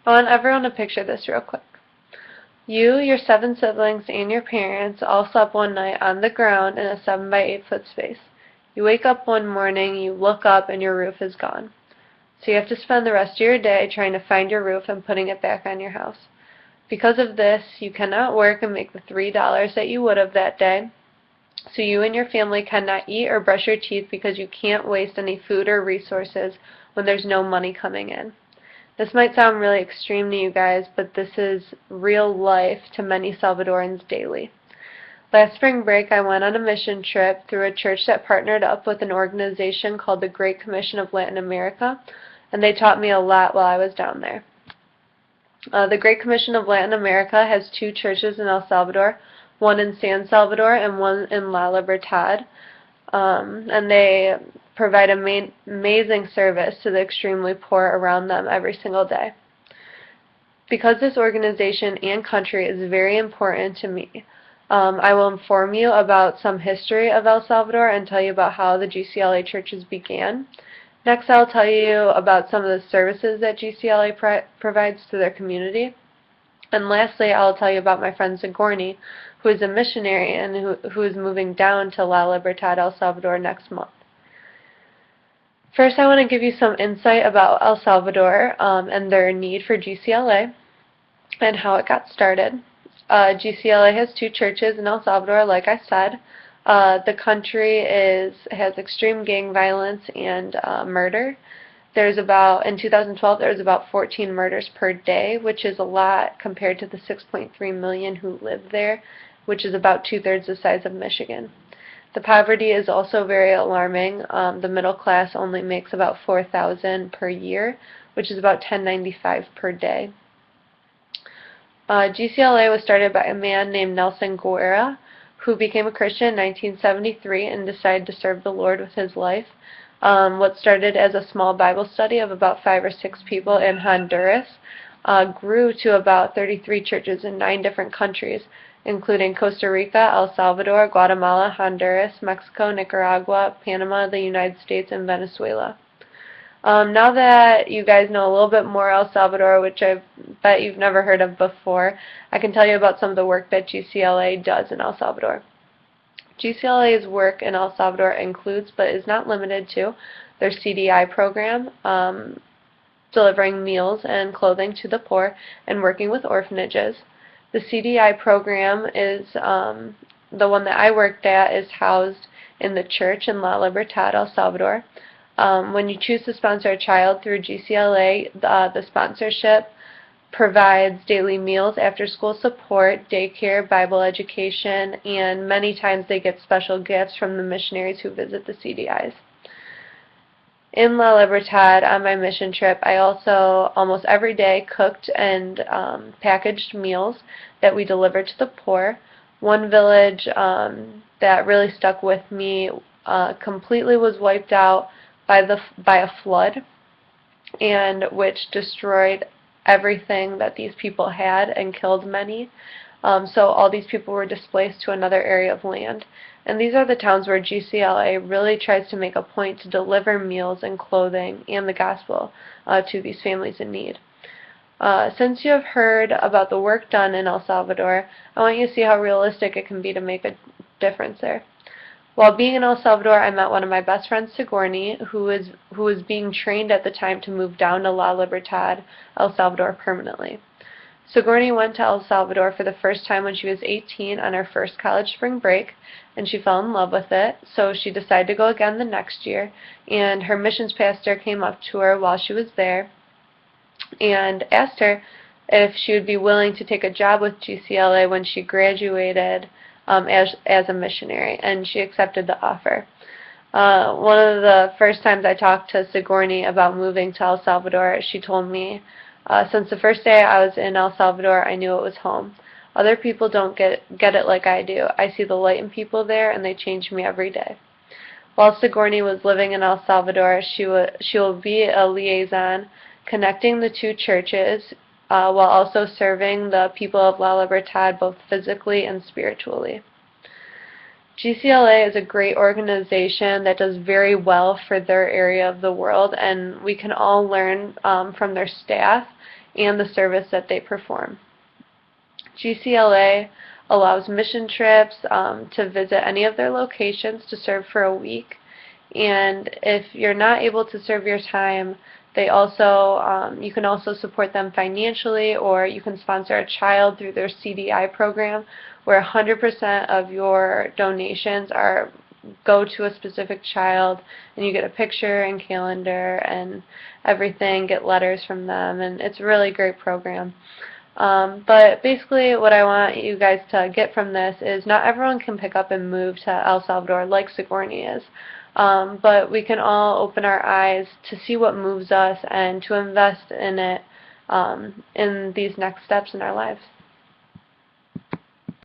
I want everyone to picture this real quick. You, your 7 siblings, and your parents all slept one night on the ground in a 7 by 8 foot space. You wake up one morning, you look up, and your roof is gone. So you have to spend the rest of your day trying to find your roof and putting it back on your house. Because of this, you cannot work and make the $3 that you would have that day. So you and your family cannot eat or brush your teeth because you can't waste any food or resources when there's no money coming in. This might sound really extreme to you guys, but this is real life to many Salvadorans daily. Last spring break, I went on a mission trip through a church that partnered up with an organization called the Great Commission of Latin America, and they taught me a lot while I was down there. The Great Commission of Latin America has 2 churches in El Salvador, one in San Salvador and one in La Libertad, and they provide amazing service to the extremely poor around them every single day. Because this organization and country is very important to me, I will inform you about some history of El Salvador and tell you about how the GCLA churches began. Next, I'll tell you about some of the services that GCLA provides to their community. And lastly, I'll tell you about my friend Sigourney, who is a missionary and who is moving down to La Libertad, El Salvador next month. First, I want to give you some insight about El Salvador and their need for GCLA and how it got started. GCLA has 2 churches in El Salvador, like I said. The country has extreme gang violence and murder. In 2012, there was about 14 murders per day, which is a lot compared to the 6.3 million who live there, which is about 2/3 the size of Michigan. The poverty is also very alarming. The middle class only makes about $4,000 per year, which is about $10.95 per day. GCLA was started by a man named Nelson Guerra, who became a Christian in 1973 and decided to serve the Lord with his life. What started as a small Bible study of about 5 or 6 people in Honduras grew to about 33 churches in 9 different countries, including Costa Rica, El Salvador, Guatemala, Honduras, Mexico, Nicaragua, Panama, the United States, and Venezuela. Now that you guys know a little bit more El Salvador, which I bet you've never heard of before, I can tell you about some of the work that GCLA does in El Salvador. GCLA's work in El Salvador includes, but is not limited to, their CDI program, delivering meals and clothing to the poor, and working with orphanages. The CDI program is the one that I worked at is housed in the church in La Libertad, El Salvador. When you choose to sponsor a child through GCLA, the sponsorship provides daily meals, after-school support, daycare, Bible education, and many times they get special gifts from the missionaries who visit the CDIs. In La Libertad, on my mission trip, I also almost every day cooked and packaged meals that we delivered to the poor. One village that really stuck with me completely was wiped out by a flood, and which destroyed everything that these people had and killed many. So all these people were displaced to another area of land. And these are the towns where GCLA really tries to make a point to deliver meals and clothing and the gospel to these families in need. Since you have heard about the work done in El Salvador, I want you to see how realistic it can be to make a difference there. While being in El Salvador, I met one of my best friends, Sigourney, who was being trained at the time to move down to La Libertad, El Salvador permanently. Sigourney went to El Salvador for the first time when she was 18 on her first college spring break, and she fell in love with it, so she decided to go again the next year, and her missions pastor came up to her while she was there and asked her if she would be willing to take a job with GCLA when she graduated as a missionary, and she accepted the offer. One of the first times I talked to Sigourney about moving to El Salvador, she told me, since the first day I was in El Salvador, I knew it was home. Other people don't get it like I do. I see the light in people there, and they change me every day. While Sigourney was living in El Salvador, she will be a liaison connecting the 2 churches while also serving the people of La Libertad both physically and spiritually. GCLA is a great organization that does very well for their area of the world, and we can all learn from their staff and the service that they perform. GCLA allows mission trips to visit any of their locations to serve for a week. And if you're not able to serve your time, they also you can also support them financially, or you can sponsor a child through their CDI program, where 100% of your donations go to a specific child, and you get a picture and calendar and everything, get letters from them, and it's a really great program. But basically what I want you guys to get from this is not everyone can pick up and move to El Salvador like Sigourney is. But we can all open our eyes to see what moves us and to invest in it in these next steps in our lives.